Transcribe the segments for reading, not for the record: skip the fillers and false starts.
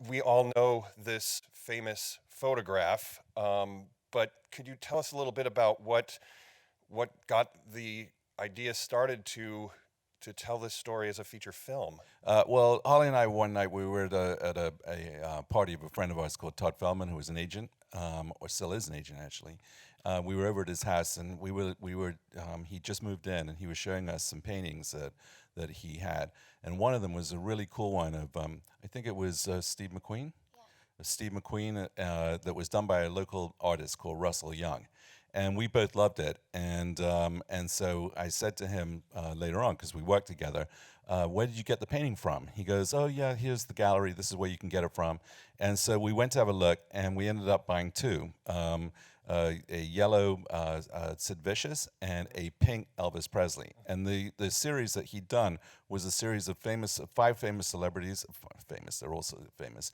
we all know this famous photograph, but could you tell us a little bit about what got the idea started to tell this story as a feature film? Well, Holly and I one night we were at a party of a friend of ours called Todd Feldman, who was an agent, or still is an agent actually. We were over at his house, and we were he just moved in, and he was showing us some paintings that he had, and one of them was a really cool one of I think it was Steve McQueen. Steve McQueen that was done by a local artist called Russell Young, and we both loved it. And so I said to him later on, because we worked together, where did you get the painting from? He goes, oh yeah, here's the gallery. This is where you can get it from. And so we went to have a look, and we ended up buying two. A yellow Sid Vicious and a pink Elvis Presley. And the series that he'd done was a series of five famous celebrities, famous, they're also famous,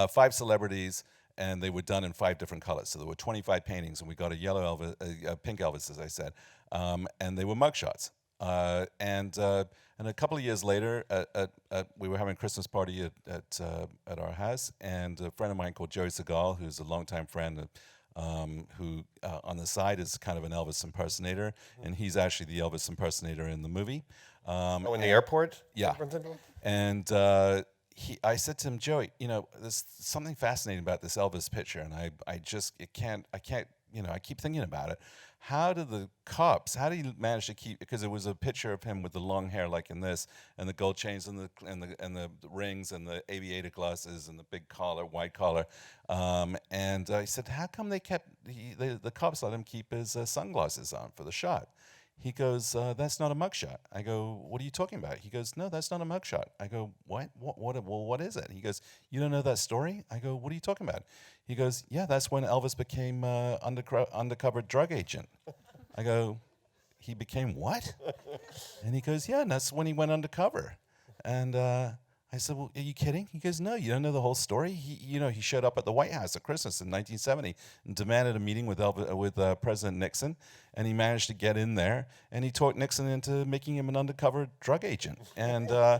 five celebrities, and they were done in five different colors. So there were 25 paintings, and we got a yellow Elvis, a pink Elvis, as I said, and they were mugshots. And a couple of years later, we were having a Christmas party at our house, and a friend of mine called Joey Segal, who's a longtime friend, who on the side is kind of an Elvis impersonator, and he's actually the Elvis impersonator in the movie. Oh, in the airport? Yeah. And I said to him, Joey, there's something fascinating about this Elvis picture, and I just I can't, I keep thinking about it. How do you manage to keep? Because it was a picture of him with the long hair, like in this, and the gold chains, and the rings, and the aviator glasses, and the big collar, white collar. And I said, how come the cops let him keep his sunglasses on for the shot? He goes, that's not a mugshot. I go, what are you talking about? He goes, no, that's not a mugshot. I go, what? Well, what is it? He goes, you don't know that story? I go, what are you talking about? He goes, yeah, that's when Elvis became undercover drug agent. I go, he became what? And he goes, yeah, and that's when he went undercover. And I said, well, are you kidding? He goes, no, you don't know the whole story. He showed up at the White House at Christmas in 1970 and demanded a meeting with President Nixon, and he managed to get in there, and he talked Nixon into making him an undercover drug agent. And I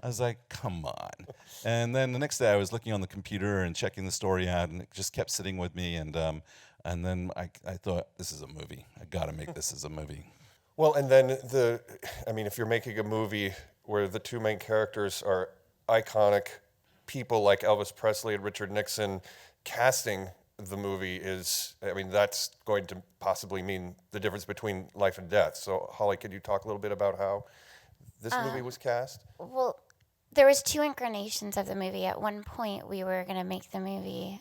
was like, come on. And then the next day I was looking on the computer and checking the story out, and it just kept sitting with me. And then I thought, this is a movie. I got to make this as a movie. Well, and then if you're making a movie where the two main characters are iconic people like Elvis Presley and Richard Nixon, casting the movie that's going to possibly mean the difference between life and death. So, Holly, could you talk a little bit about how this movie was cast? Well, there was two incarnations of the movie. At one point, we were going to make the movie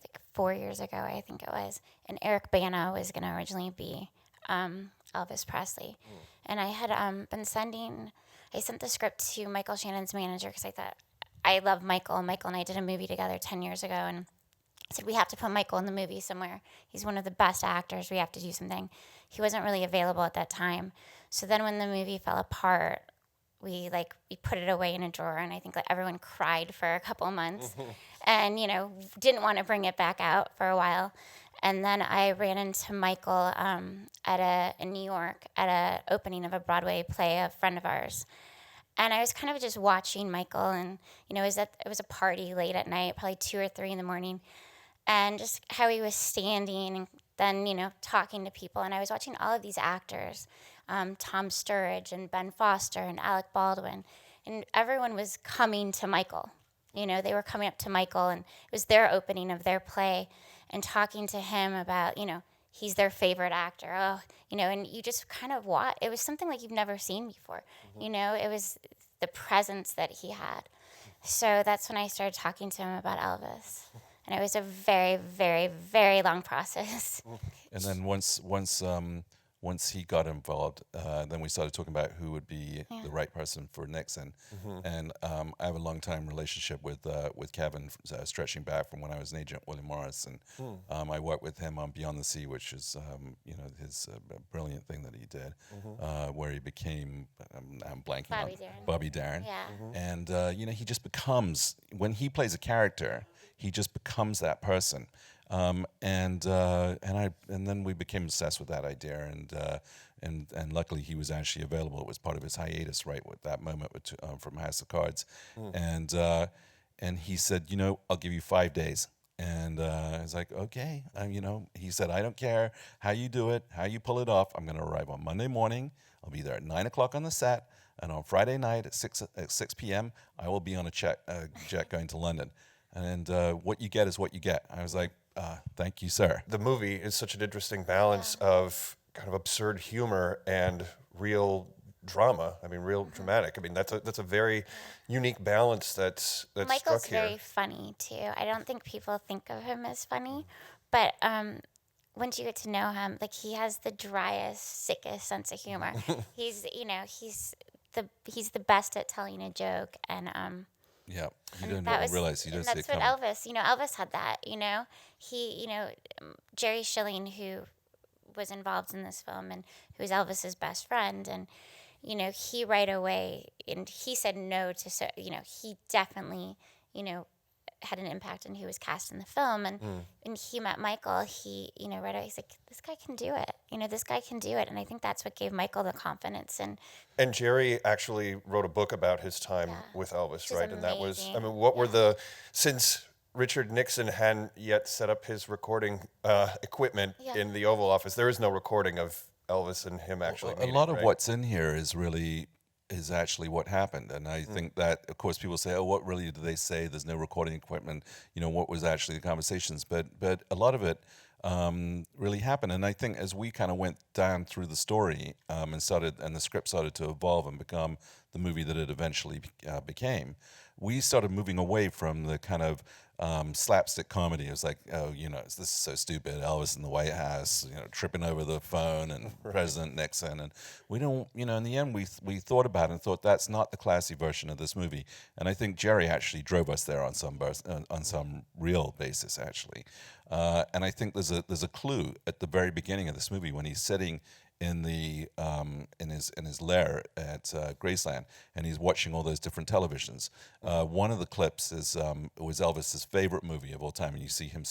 like 4 years ago, I think it was, and Eric Bana was going to originally be Elvis Presley. And I had I sent the script to Michael Shannon's manager because I thought, I love Michael. Michael and I did a movie together 10 years ago, and I said, we have to put Michael in the movie somewhere. He's one of the best actors. We have to do something. He wasn't really available at that time. So then when the movie fell apart, we put it away in a drawer, and I think everyone cried for a couple months and, didn't want to bring it back out for a while. And then I ran into Michael in New York at an opening of a Broadway play, a friend of ours. And I was kind of just watching Michael, and, it was a party late at night, probably 2 or 3 in the morning, and just how he was standing and then, talking to people. And I was watching all of these actors, Tom Sturridge and Ben Foster and Alec Baldwin, and everyone was coming to Michael. They were coming up to Michael, and it was their opening of their play, and talking to him about, he's their favorite actor. And you just kind of watch. It was something like you've never seen before. It was the presence that he had. So that's when I started talking to him about Elvis. And it was a very, very, very long process. And then once he got involved, then we started talking about who would be the right person for Nixon. And I have a long-time relationship with Kevin, stretching back from when I was an agent, William Morris, and I worked with him on Beyond the Sea, which is his brilliant thing that he did, where he became I'm blanking Bobby on Darin. Bobby Darin. Yeah. And he just becomes, when he plays a character, he just becomes that person. And then we became obsessed with that idea, and luckily he was actually available. It was part of his hiatus right with that moment from House of Cards, and and he said, I'll give you 5 days. And I was like, okay, he said, I don't care how you do it, how you pull it off. I'm going to arrive on Monday morning. I'll be there at 9 o'clock on the set. And on Friday night at 6 p.m., I will be on a jet going to London. And what you get is what you get. I was like, thank you, sir. The movie is such an interesting balance of kind of absurd humor and real drama. I mean, real dramatic. I mean, that's a very unique balance that's Michael's struck here. very funny too. I don't think people think of him as funny, but once you get to know him, like, he has the driest, sickest sense of humor. He's the best at telling a joke, and Yeah, you and don't realize he does and it that's what coming. Elvis had that. He, Jerry Schilling, who was involved in this film and who was Elvis's best friend, and he right away, and he said no to, so he definitely had an impact on who was cast in the film, and when he met Michael, he right away he's like, this guy can do it, this guy can do it, and I think that's what gave Michael the confidence. And Jerry actually wrote a book about his time with Elvis, is right? And that was, amazing. I mean, what were since Richard Nixon hadn't yet set up his recording equipment in the Oval Office, there is no recording of Elvis and him actually A meeting, lot of right? what's in here is actually what happened, and I think that, of course, people say, "Oh, what really did they say? There's no recording equipment." What was actually the conversations? But a lot of it really happened, and I think as we kind of went down through the story and the script started to evolve and become the movie that it eventually became, we started moving away from the kind of slapstick comedy. It was like, oh, this is so stupid. Elvis in the White House, tripping over the phone, and President Nixon. And we don't, in the end, we thought about it and thought that's not the classy version of this movie. And I think Jerry actually drove us there on some real basis, actually. And I think there's a clue at the very beginning of this movie when he's sitting in his lair at Graceland, and he's watching all those different televisions. One of the clips was Elvis's favorite movie of all time, and you see him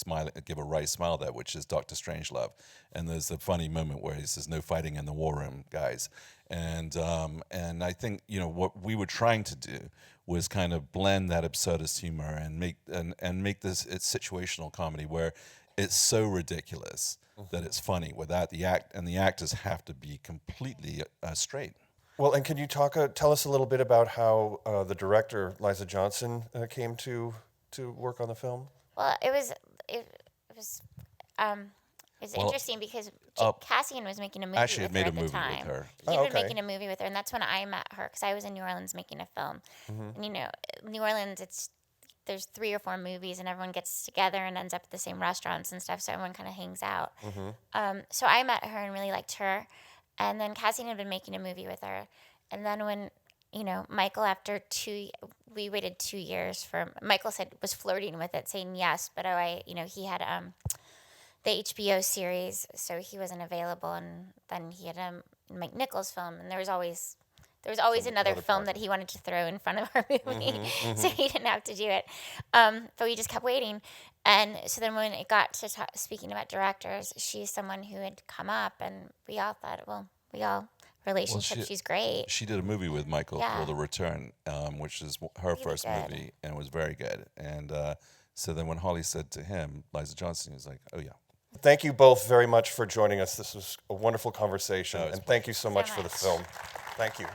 give a wry smile there, which is Dr. Strangelove. And there's a funny moment where he says, "No fighting in the war room, guys." And I think what we were trying to do was kind of blend that absurdist humor and make this it's situational comedy where it's so ridiculous that it's funny without the actors have to be completely straight. Well, and can you tell us a little bit about how the director, Liza Johnson, came to work on the film? Well, it was interesting because Cassian was making a movie Actually, with I'd her made a at the movie time. with her. He'd Oh, been okay. making a movie with her, and that's when I met her because I was in New Orleans making a film. And New Orleans, there's 3 or 4 movies, and everyone gets together and ends up at the same restaurants and stuff, so everyone kind of hangs out. So I met her and really liked her, and then Cassian had been making a movie with her, and then when Michael, we waited 2 years for Michael was flirting with it, saying yes, but he had the HBO series, so he wasn't available, and then he had Mike Nichols' film, and there was always another film that he wanted to throw in front of our movie, so he didn't have to do it. But we just kept waiting, and so then when it got to speaking about directors, she's someone who had come up, and we all thought, relationship, she's great. She did a movie with Michael called The Return, which is her Really first good. movie, and it was very good. And so then when Holly said to him, Liza Johnson, he was like, oh, yeah. Thank you both very much for joining us. This was a wonderful conversation, No, it's and thank you so much for the much. film. Thank you.